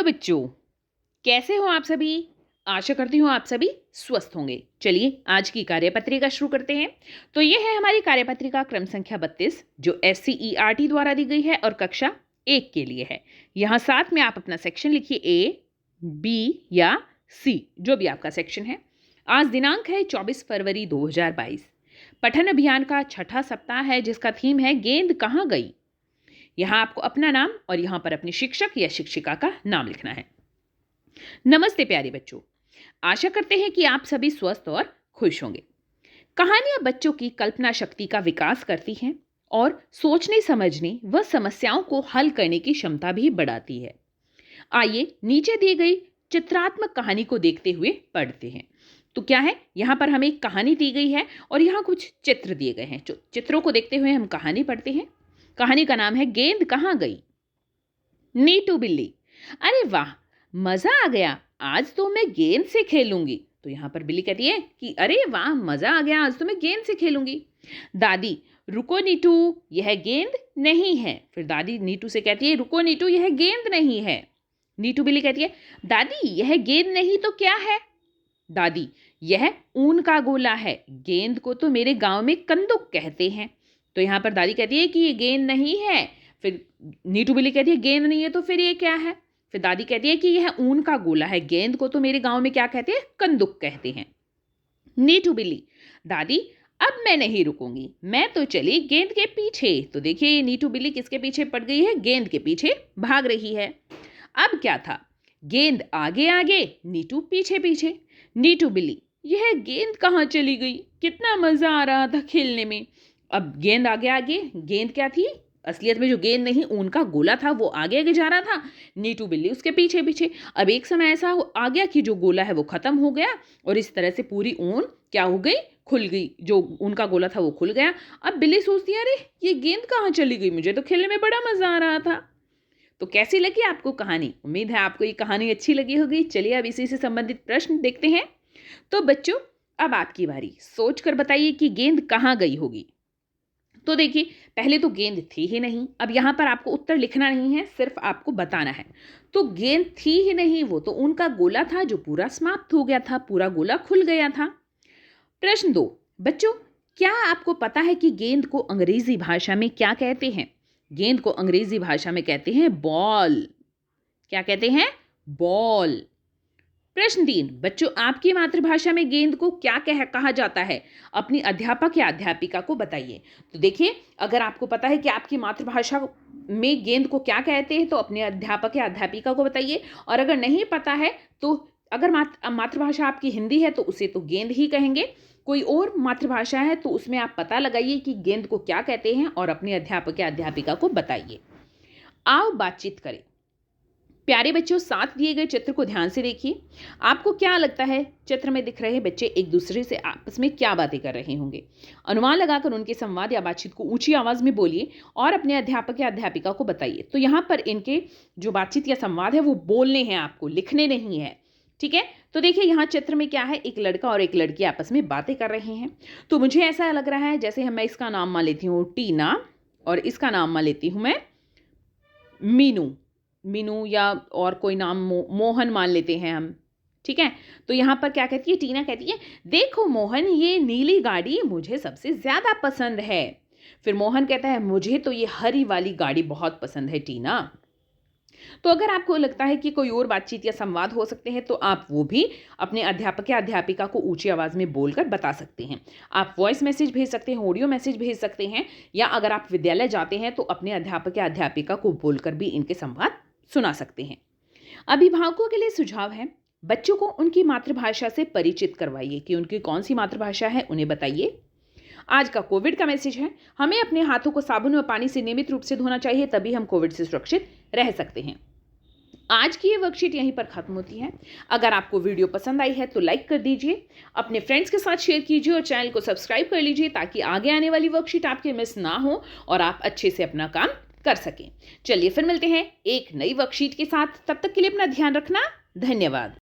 Hello बच्चों, कैसे हो आप सभी। आशा करती हूँ आप सभी स्वस्थ होंगे। चलिए आज की कार्यपत्रिका शुरू करते हैं। तो ये है हमारी कार्यपत्रिका क्रम संख्या 32 जो SCERT द्वारा दी गई है और कक्षा 1 के लिए है। यहाँ साथ में आप अपना सेक्शन लिखिए A, B या C, जो भी आपका सेक्शन है। आज दिनांक है 24 फरवरी 2022। पठन अभियान का छठा सप्ताह है जिसका थीम है गेंद कहाँ गई। यहाँ आपको अपना नाम और यहाँ पर अपने शिक्षक या शिक्षिका का नाम लिखना है। नमस्ते प्यारे बच्चों, आशा करते हैं कि आप सभी स्वस्थ और खुश होंगे। कहानियां बच्चों की कल्पना शक्ति का विकास करती हैं और सोचने समझने व समस्याओं को हल करने की क्षमता भी बढ़ाती है। आइए नीचे दी गई चित्रात्मक कहानी को देखते हुए पढ़ते हैं। तो क्या है, यहाँ पर हमें एक कहानी दी गई है और यहाँ कुछ चित्र दिए गए हैं। चित्रों को देखते हुए हम कहानी पढ़ते हैं। कहानी का नाम है गेंद कहाँ गई। नीटू बिल्ली, अरे वाह मजा आ गया, आज तो मैं गेंद से खेलूंगी। तो यहाँ पर बिल्ली कहती है कि अरे वाह मजा आ गया, आज तो मैं गेंद से खेलूंगी। दादी, रुको नीटू, यह गेंद नहीं है। फिर दादी नीटू से कहती है रुको नीटू, यह गेंद नहीं है। नीटू बिल्ली कहती है दादी यह गेंद नहीं तो क्या है। दादी, यह ऊन का गोला है, गेंद को तो मेरे गांव में कंदुक कहते हैं। तो यहाँ पर दादी कहती है कि ये गेंद नहीं है। फिर नीटू बिल्ली कहती है गेंद नहीं है तो फिर ये क्या है। फिर दादी कहती है कि यह ऊन का गोला है, गेंद को तो मेरे गांव में क्या कहते हैं, कंदुक कहते हैं। नीटू बिल्ली, दादी अब मैं नहीं रुकूंगी, मैं तो चली गेंद के पीछे। तो देखिए ये नीटू बिल्ली किसके पीछे पड़ गई है, गेंद के पीछे भाग रही है। अब क्या था, गेंद आगे आगे, नीटू पीछे पीछे। नीटू बिल्ली, यह गेंद कहाँ चली गई, कितना मजा आ रहा था खेलने में। अब गेंद आगे आगे, गेंद क्या थी, असलियत में जो गेंद नहीं ऊन का गोला था वो आगे आगे जा रहा था, नीटू बिल्ली उसके पीछे पीछे। अब एक समय ऐसा आ गया कि जो गोला है वो खत्म हो गया और इस तरह से पूरी ऊन क्या हो गई, खुल गई। जो ऊन का गोला था वो खुल गया। अब बिल्ली सोचती है अरे ये गेंद कहाँ चली गई, मुझे तो खेलने में बड़ा मजा आ रहा था। तो कैसी लगी आपको कहानी, उम्मीद है आपको ये कहानी अच्छी लगी होगी। चलिए अब इसी से संबंधित प्रश्न देखते हैं। तो बच्चों अब आपकी बारी, सोच कर बताइए कि गेंद कहाँ गई होगी। तो देखिए पहले तो गेंद थी ही नहीं। अब यहाँ पर आपको उत्तर लिखना नहीं है, सिर्फ आपको बताना है। तो गेंद थी ही नहीं, वो तो उनका गोला था जो पूरा समाप्त हो गया था, पूरा गोला खुल गया था। प्रश्न 2, बच्चों क्या आपको पता है कि गेंद को अंग्रेजी भाषा में क्या कहते हैं। गेंद को अंग्रेजी भाषा में कहते हैं बॉल। क्या कहते हैं, बॉल। प्रश्न 3, बच्चों आपकी मातृभाषा में गेंद को क्या कहा जाता है, अपनी अध्यापक या अध्यापिका को बताइए। तो देखिए अगर आपको पता है कि आपकी मातृभाषा में गेंद को क्या कहते हैं तो अपने अध्यापक या अध्यापिका को बताइए। और अगर नहीं पता है तो अगर मातृभाषा आपकी हिंदी है तो उसे तो गेंद ही कहेंगे। कोई और मातृभाषा है तो उसमें आप पता लगाइए कि गेंद को क्या कहते हैं और अपने अध्यापक या अध्यापिका को बताइए। आओ बातचीत करें। प्यारे बच्चों साथ दिए गए चित्र को ध्यान से देखिए। आपको क्या लगता है चित्र में दिख रहे बच्चे एक दूसरे से आपस में क्या बातें कर रहे होंगे। अनुमान लगाकर उनके संवाद या बातचीत को ऊंची आवाज में बोलिए और अपने अध्यापक या अध्यापिका को बताइए। तो यहाँ पर इनके जो बातचीत या संवाद है वो बोलने हैं, आपको लिखने नहीं है, ठीक है। तो देखिए यहाँ चित्र में क्या है, एक लड़का और एक लड़की आपस में बातें कर रहे हैं। तो मुझे ऐसा लग रहा है जैसे मैं इसका नाम मान लेती हूँ टीना और इसका नाम मान लेती हूँ मैं मीनू या और कोई नाम मोहन मान लेते हैं हम, ठीक है। तो यहाँ पर क्या कहती है, टीना कहती है देखो मोहन ये नीली गाड़ी मुझे सबसे ज़्यादा पसंद है। फिर मोहन कहता है मुझे तो ये हरी वाली गाड़ी बहुत पसंद है टीना। तो अगर आपको लगता है कि कोई और बातचीत या संवाद हो सकते हैं तो आप वो भी अपने अध्यापक या अध्यापिका को ऊंची आवाज़ में बोलकर बता सकते हैं। आप वॉइस मैसेज भेज सकते हैं, ऑडियो मैसेज भेज सकते हैं, या अगर आप विद्यालय जाते हैं तो अपने अध्यापक या अध्यापिका को बोलकर भी इनके संवाद सुना सकते हैं। अभिभावकों के लिए सुझाव है, बच्चों को उनकी मातृभाषा से परिचित करवाइए कि उनकी कौन सी मातृभाषा है, उन्हें बताइए। आज का कोविड का मैसेज है, हमें अपने हाथों को साबुन व पानी से नियमित रूप से धोना चाहिए, तभी हम कोविड से सुरक्षित रह सकते हैं। आज की ये वर्कशीट यहीं पर खत्म होती है। अगर आपको वीडियो पसंद आई है तो लाइक कर दीजिए, अपने फ्रेंड्स के साथ शेयर कीजिए और चैनल को सब्सक्राइब कर लीजिए ताकि आगे आने वाली वर्कशीट आपके मिस ना हो और आप अच्छे से अपना काम कर सकें। चलिए फिर मिलते हैं एक नई वर्कशीट के साथ, तब तक के लिए अपना ध्यान रखना, धन्यवाद।